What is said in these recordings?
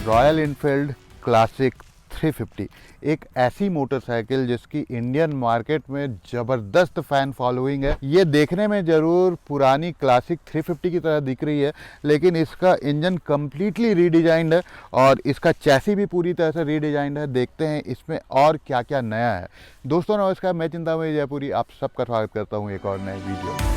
Royal Enfield classic 350 एक ऐसी motorcycle जिसकी इंडियन मार्केट में ज़बरदस्त फ़ैन फॉलोइंग है। ये देखने में ज़रूर पुरानी क्लासिक 350 की तरह दिख रही है, लेकिन इसका इंजन कम्प्लीटली रीडिज़ाइंड है और इसका चैसी भी पूरी तरह से रीडिज़ाइंड है। देखते हैं इसमें और क्या क्या नया है। दोस्तों नमस्कार, मैं चिंतामणि जयपुरी आप सबका स्वागत करता हूँ एक और नए वीडियो में।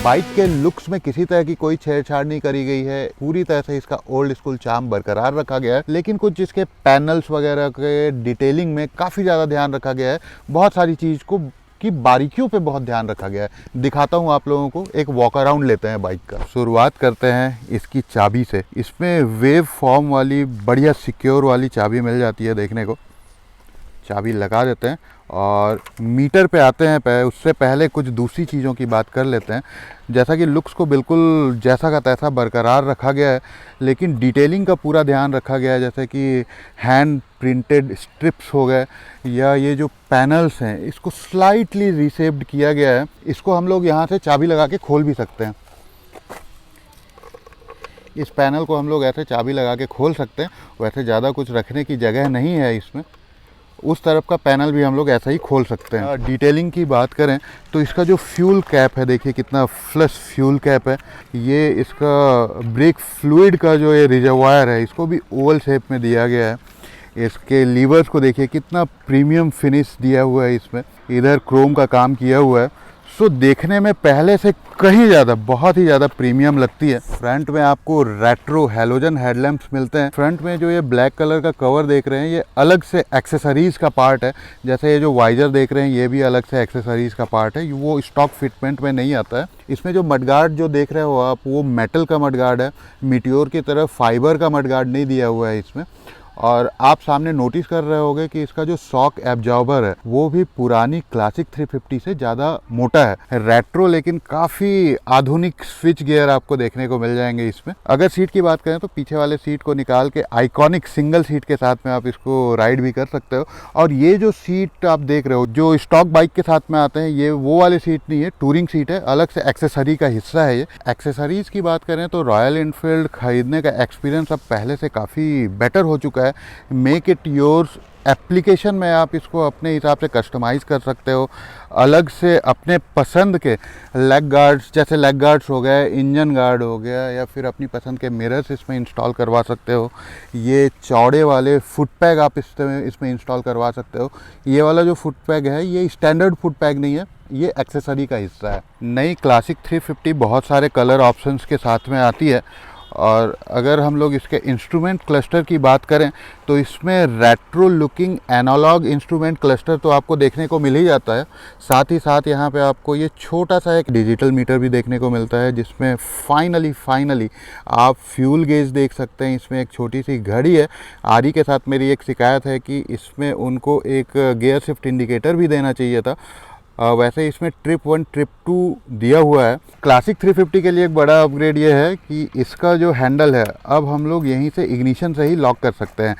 बाइक के लुक्स में किसी तरह की कोई छेड़छाड़ नहीं करी गई है, पूरी तरह से इसका ओल्ड स्कूल चार्म बरकरार रखा गया है, लेकिन कुछ इसके पैनल्स वगैरह के डिटेलिंग में काफ़ी ज़्यादा ध्यान रखा गया है। बहुत सारी चीज़ को की बारीकियों पे बहुत ध्यान रखा गया है। दिखाता हूँ आप लोगों को, एक वॉक अराउंड लेते हैं बाइक का। शुरुआत करते हैं इसकी चाबी से। इसमें वेव फॉर्म वाली बढ़िया सिक्योर वाली चाबी मिल जाती है देखने को। चाबी लगा देते हैं और मीटर पे आते हैं। उससे पहले कुछ दूसरी चीज़ों की बात कर लेते हैं। जैसा कि लुक्स को बिल्कुल जैसा का तैसा बरकरार रखा गया है, लेकिन डिटेलिंग का पूरा ध्यान रखा गया है। जैसे कि हैंड प्रिंटेड स्ट्रिप्स हो गए, या ये जो पैनल्स हैं इसको स्लाइटली रिशेप्ड किया गया है। इसको हम लोग यहाँ से चाबी लगा के खोल भी सकते हैं। इस पैनल को हम लोग ऐसे चाबी लगा के खोल सकते हैं। वैसे ज़्यादा कुछ रखने की जगह नहीं है इसमें। उस तरफ का पैनल भी हम लोग ऐसा ही खोल सकते हैं। डिटेलिंग की बात करें तो इसका जो फ्यूल कैप है, देखिए कितना फ्लश फ्यूल कैप है। ये इसका ब्रेक फ्लूइड का जो ये रिजर्वायर है, इसको भी ओवल शेप में दिया गया है। इसके लीवर्स को देखिए कितना प्रीमियम फिनिश दिया हुआ है इसमें। इधर क्रोम का काम किया हुआ है। सो देखने में पहले से कहीं ज़्यादा, बहुत ही ज़्यादा प्रीमियम लगती है। फ्रंट में आपको रेट्रो हैलोजन हेडलैम्प्स मिलते हैं। फ्रंट में जो ये ब्लैक कलर का कवर देख रहे हैं, ये अलग से एक्सेसरीज़ का पार्ट है। जैसे ये जो वाइजर देख रहे हैं, ये भी अलग से एक्सेसरीज़ का पार्ट है। वो स्टॉक फिटमेंट में नहीं आता है। इसमें जो मडगार्ड जो देख रहे हो आप, वो मेटल का मडगार्ड है। मीटियोर की तरफ फाइबर का मडगार्ड नहीं दिया हुआ है इसमें। और आप सामने नोटिस कर रहे होंगे कि इसका जो शॉक एब्जॉर्बर है वो भी पुरानी क्लासिक 350 से ज़्यादा मोटा है। रेट्रो लेकिन काफ़ी आधुनिक स्विच गियर आपको देखने को मिल जाएंगे इसमें। अगर सीट की बात करें तो पीछे वाले सीट को निकाल के आइकॉनिक सिंगल सीट के साथ में आप इसको राइड भी कर सकते हो। और ये जो सीट आप देख रहे हो जो स्टॉक बाइक के साथ में आते हैं, ये वो वाली सीट नहीं है, टूरिंग सीट है। अलग से एक्सेसरी का हिस्सा है ये। एक्सेसरीज़ की बात करें तो रॉयल इनफील्ड खरीदने का एक्सपीरियंस अब पहले से काफ़ी बेटर हो चुका है। मेक इट योर्स एप्लीकेशन में आप इसको अपने हिसाब से कस्टमाइज़ कर सकते हो। अलग से अपने पसंद के लेग गार्ड्स, जैसे लेग गार्ड्स हो गए, इंजन गार्ड हो गया, या फिर अपनी पसंद के मिरर्स इसमें इंस्टॉल करवा सकते हो। ये चौड़े वाले फुट पैग आप इसमें इंस्टॉल करवा सकते हो। ये वाला जो फुट पैग है ये स्टैंडर्ड फुट पैग नहीं है, ये एक्सेसरी का हिस्सा है। नई क्लासिक 350 बहुत सारे कलर ऑप्शंस के साथ में आती है। और अगर हम लोग इसके इंस्ट्रूमेंट क्लस्टर की बात करें तो इसमें retro looking analog instrument cluster तो आपको देखने को मिल ही जाता है। साथ ही साथ यहाँ पे आपको ये छोटा सा एक डिजिटल मीटर भी देखने को मिलता है, जिसमें फाइनली आप फ्यूल गेज देख सकते हैं। इसमें एक छोटी सी घड़ी है। आरी के साथ मेरी एक शिकायत है कि इसमें उनको एक गियर शिफ्ट इंडिकेटर भी देना चाहिए था। वैसे इसमें ट्रिप 1 ट्रिप 2 दिया हुआ है। क्लासिक 350 के लिए एक बड़ा अपग्रेड ये है कि इसका जो हैंडल है अब हम लोग यहीं से इग्निशन से ही लॉक कर सकते हैं।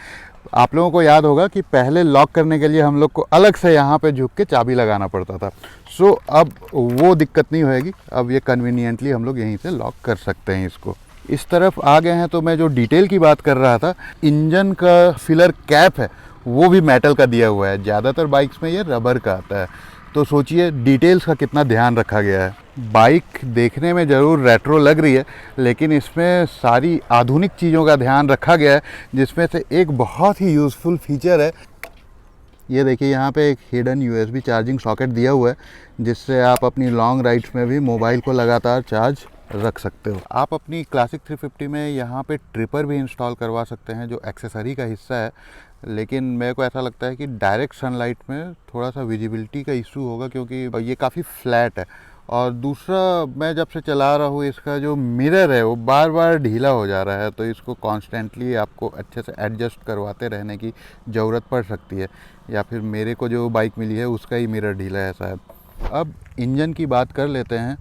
आप लोगों को याद होगा कि पहले लॉक करने के लिए हम लोग को अलग से यहाँ पे झुक के चाबी लगाना पड़ता था। सो अब वो दिक्कत नहीं होएगी। अब ये कन्वीनियंटली हम लोग यहीं से लॉक कर सकते हैं इसको। इस तरफ आ गए हैं तो मैं जो डिटेल की बात कर रहा था, इंजन का फिलर कैप है वो भी मेटल का दिया हुआ है। ज़्यादातर बाइक्स में ये रबर का आता है। तो सोचिए डिटेल्स का कितना ध्यान रखा गया है। बाइक देखने में ज़रूर रेट्रो लग रही है, लेकिन इसमें सारी आधुनिक चीज़ों का ध्यान रखा गया है, जिसमें से एक बहुत ही यूज़फुल फीचर है। ये देखिए यहाँ पे एक हिडन यूएसबी चार्जिंग सॉकेट दिया हुआ है, जिससे आप अपनी लॉन्ग राइड्स में भी मोबाइल को लगातार चार्ज रख सकते हो। आप अपनी क्लासिक 350 में यहाँ पे ट्रिपर भी इंस्टॉल करवा सकते हैं, जो एक्सेसरी का हिस्सा है। लेकिन मेरे को ऐसा लगता है कि डायरेक्ट सनलाइट में थोड़ा सा विजिबिलिटी का इशू होगा, क्योंकि ये काफ़ी फ्लैट है। और दूसरा, मैं जब से चला रहा हूँ इसका जो मिरर है वो बार बार ढीला हो जा रहा है, तो इसको कॉन्स्टेंटली आपको अच्छे से एडजस्ट करवाते रहने की ज़रूरत पड़ सकती है। या फिर मेरे को जो बाइक मिली है उसका ही मिरर ढीला है शायद। अब इंजन की बात कर लेते हैं।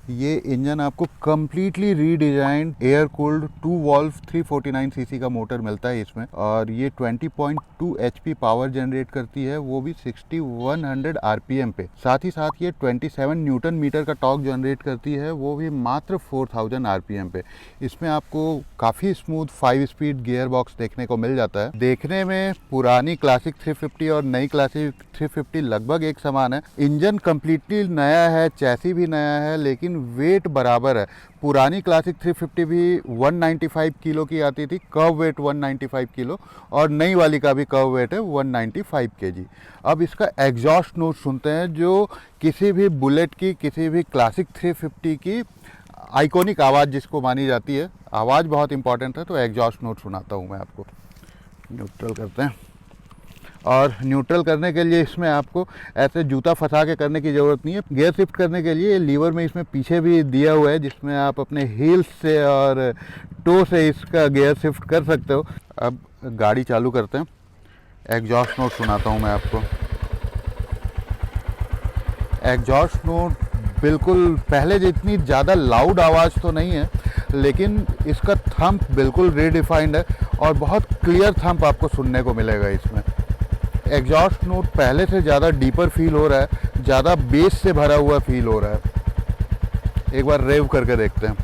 ये इंजन आपको completely redesigned air cooled 2 valve 349 CC का मोटर मिलता है इसमें, और ये 20.2 HP पावर जनरेट करती है, वो भी 6100 RPM पे। साथ ही साथ ये 27 न्यूटन मीटर का टॉर्क जनरेट करती है, वो भी मात्र 4000 RPM पे। इसमें आपको काफ़ी स्मूथ 5 स्पीड गियर बॉक्स देखने को मिल जाता है। देखने में पुरानी क्लासिक 350 और नई क्लासिक 350 लगभग एक समान है। इंजन कम्प्लीटली नया है, चैसी भी नया है, लेकिन वेट बराबर है। पुरानी क्लासिक 350 भी 195 किलो की आती थी, कर्व वेट 195 किलो, और नई वाली का भी कर्व वेट है 195 kg। अब इसका एग्जॉस्ट नोट सुनते हैं, जो किसी भी बुलेट की, किसी भी क्लासिक 350 की आइकॉनिक आवाज़ जिसको मानी जाती है। आवाज़ बहुत इंपॉर्टेंट है, तो एग्जॉस्ट नोट सुनाता हूँ मैं आपको। न्यूट्रल करते हैं, और न्यूट्रल करने के लिए इसमें आपको ऐसे जूता फंसा के करने की ज़रूरत नहीं है। गियर शिफ्ट करने के लिए लीवर में इसमें पीछे भी दिया हुआ है, जिसमें आप अपने हील्स से और टो से इसका गियर शिफ्ट कर सकते हो। अब गाड़ी चालू करते हैं, एग्जॉस्ट नोट सुनाता हूँ मैं आपको। एग्जॉस्ट नोट बिल्कुल पहले जितनी ज़्यादा लाउड आवाज़ तो नहीं है, लेकिन इसका थंप बिल्कुल रीडिफाइंड है और बहुत क्लियर थंप आपको सुनने को मिलेगा इसमें। एग्जॉस्ट नोट पहले से ज़्यादा डीपर फील हो रहा है, ज़्यादा बेस से भरा हुआ फील हो रहा है। एक बार रेव करके देखते हैं।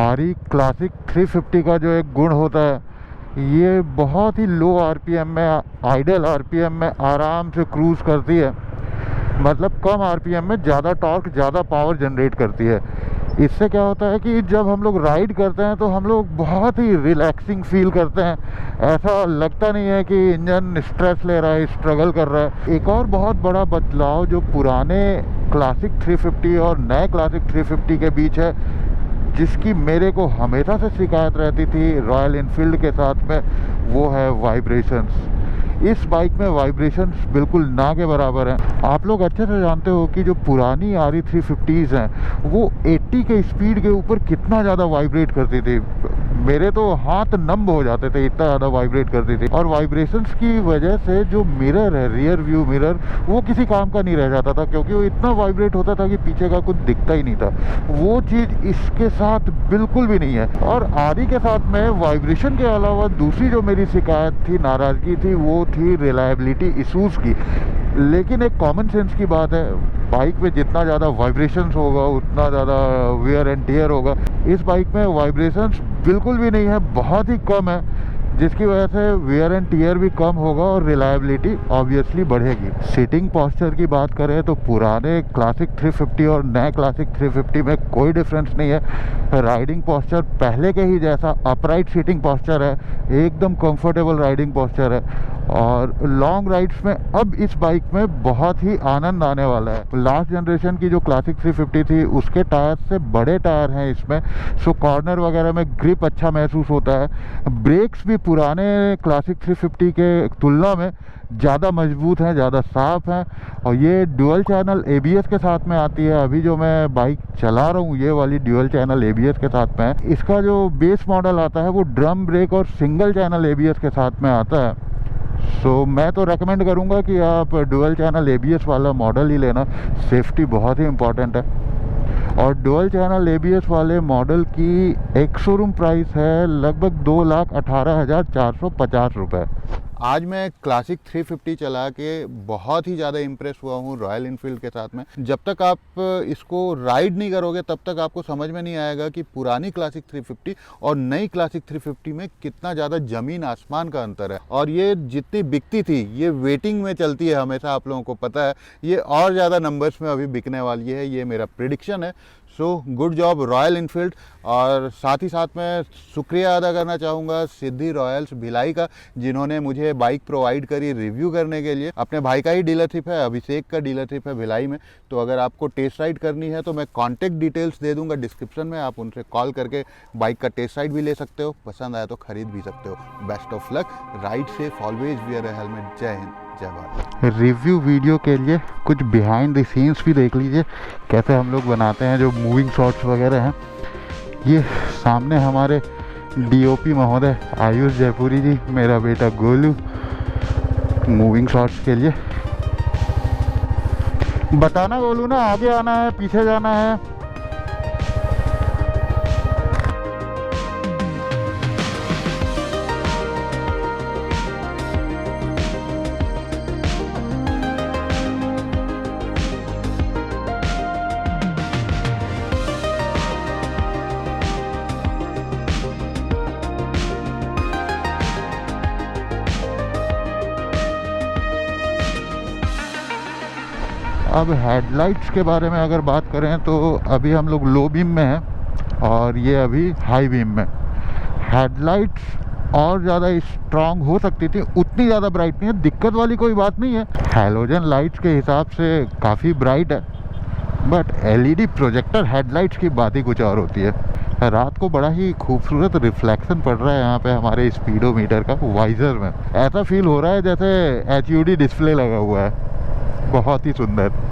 आरी क्लासिक 350 का जो एक गुण होता है, ये बहुत ही लो आरपीएम में, आइडल आरपीएम में आराम से क्रूज़ करती है। मतलब कम आरपीएम में ज़्यादा टॉर्क, ज़्यादा पावर जनरेट करती है। इससे क्या होता है कि जब हम लोग राइड करते हैं तो हम लोग बहुत ही रिलैक्सिंग फील करते हैं। ऐसा लगता नहीं है कि इंजन स्ट्रेस ले रहा है, स्ट्रगल कर रहा है। एक और बहुत बड़ा बदलाव जो पुराने क्लासिक 350 और नए क्लासिक 350 के बीच है, जिसकी मेरे को हमेशा से शिकायत रहती थी रॉयल इनफील्ड के साथ में, वो है वाइब्रेशंस। इस बाइक में वाइब्रेशंस बिल्कुल ना के बराबर हैं। आप लोग अच्छे से जानते हो कि जो पुरानी RE 350s हैं, वो 80 के स्पीड के ऊपर कितना ज़्यादा वाइब्रेट करती थी। मेरे तो हाथ नम हो जाते थे, इतना ज़्यादा वाइब्रेट करती थी। और वाइब्रेशंस की वजह से जो मिरर है, रियर व्यू मिरर, वो किसी काम का नहीं रह जाता था, क्योंकि वो इतना वाइब्रेट होता था कि पीछे का कुछ दिखता ही नहीं था। वो चीज़ इसके साथ बिल्कुल भी नहीं है। और RE के साथ में वाइब्रेशन के अलावा दूसरी जो मेरी शिकायत थी, नाराज़गी थी, वो थी रिलायबिलिटी इशूज़ की। लेकिन एक कॉमन सेंस की बात है, बाइक में जितना ज़्यादा वाइब्रेशंस होगा उतना ज़्यादा वेयर एंड टियर होगा। इस बाइक में वाइब्रेशंस बिल्कुल भी नहीं है, बहुत ही कम है, जिसकी वजह से वेयर एंड टियर भी कम होगा और रिलायबिलिटी ऑब्वियसली बढ़ेगी। सीटिंग पोस्चर की बात करें तो पुराने क्लासिक 350 और नए क्लासिक 350 में कोई डिफरेंस नहीं है। राइडिंग पोस्चर पहले के ही जैसा अपराइट सीटिंग पोस्चर है, एकदम कंफर्टेबल राइडिंग पोस्चर है। और लॉन्ग राइड्स में अब इस बाइक में बहुत ही आनंद आने वाला है। लास्ट जनरेशन की जो क्लासिक 350 थी, उसके टायर से बड़े टायर हैं इसमें, सो कॉर्नर वगैरह में ग्रिप अच्छा महसूस होता है। ब्रेक्स भी पुराने क्लासिक 350 के तुलना में ज़्यादा मजबूत हैं, ज़्यादा साफ हैं। और ये डुअल चैनल ABS के साथ में आती है। अभी जो मैं बाइक चला रहा हूँ, ये वाली डुअल चैनल ABS के साथ में है। इसका जो बेस मॉडल आता है वो ड्रम ब्रेक और सिंगल चैनल ABS के साथ में आता है। सो मैं तो रेकमेंड करूँगा कि आप डुअल चैनल ABS वाला मॉडल ही लेना। सेफ्टी बहुत ही इम्पॉर्टेंट है। और डुअल चैनल ABS वाले मॉडल की एक शोरूम प्राइस है लगभग 2,18,450 रुपये। आज मैं क्लासिक 350 चला के बहुत ही ज़्यादा इम्प्रेस हुआ हूँ रॉयल इनफील्ड के साथ में। जब तक आप इसको राइड नहीं करोगे तब तक आपको समझ में नहीं आएगा कि पुरानी क्लासिक 350 और नई क्लासिक 350 में कितना ज़्यादा ज़मीन आसमान का अंतर है। और ये जितनी बिकती थी, ये वेटिंग में चलती है हमेशा, आप लोगों को पता है। ये और ज़्यादा नंबर्स में अभी बिकने वाली है, ये मेरा प्रेडिक्शन है। So good job royal Enfield. और साथ ही साथ मैं शुक्रिया अदा करना चाहूँगा सिद्धि रॉयल्स भिलाई का, जिन्होंने मुझे बाइक प्रोवाइड करी रिव्यू करने के लिए। अपने भाई का ही डीलरशिप है, अभिषेक का डीलरशिप है भिलाई में। तो अगर आपको टेस्ट राइड करनी है तो मैं कॉन्टैक्ट डिटेल्स दे दूँगा डिस्क्रिप्शन में, आप उनसे कॉल करके बाइक का टेस्ट राइड भी ले सकते हो। पसंद आया तो ख़रीद भी सकते हो। Best of luck, ride safe, always wear a helmet. जय हिंद, जय भारत। रिव्यू वीडियो के लिए कुछ बिहाइंड द सीन्स भी देख लीजिए, कैसे हम लोग बनाते हैं, जो मूविंग शॉट्स वगैरह हैं। ये सामने हमारे DOP महोदय आयुष जयपुरी जी, मेरा बेटा गोलू। मूविंग शॉट्स के लिए। बताना बोलूँ ना, आगे आना है पीछे जाना है। अब हेडलाइट्स के बारे में अगर बात करें तो अभी हम लोग लो बीम में हैं और ये अभी हाई बीम में। हेडलाइट्स और ज़्यादा स्ट्रांग हो सकती थी, उतनी ज़्यादा ब्राइट नहीं है, दिक्कत वाली कोई बात नहीं है। हैलोजन लाइट्स के हिसाब से काफ़ी ब्राइट है, बट एलईडी प्रोजेक्टर हेडलाइट्स की बात ही कुछ और होती है। रात को बड़ा ही खूबसूरत रिफ्लेक्शन पड़ रहा है यहाँ पे हमारे स्पीडोमीटर का वाइजर में। ऐसा फील हो रहा है जैसे HUD डिस्प्ले लगा हुआ है, बहुत ही सुंदर।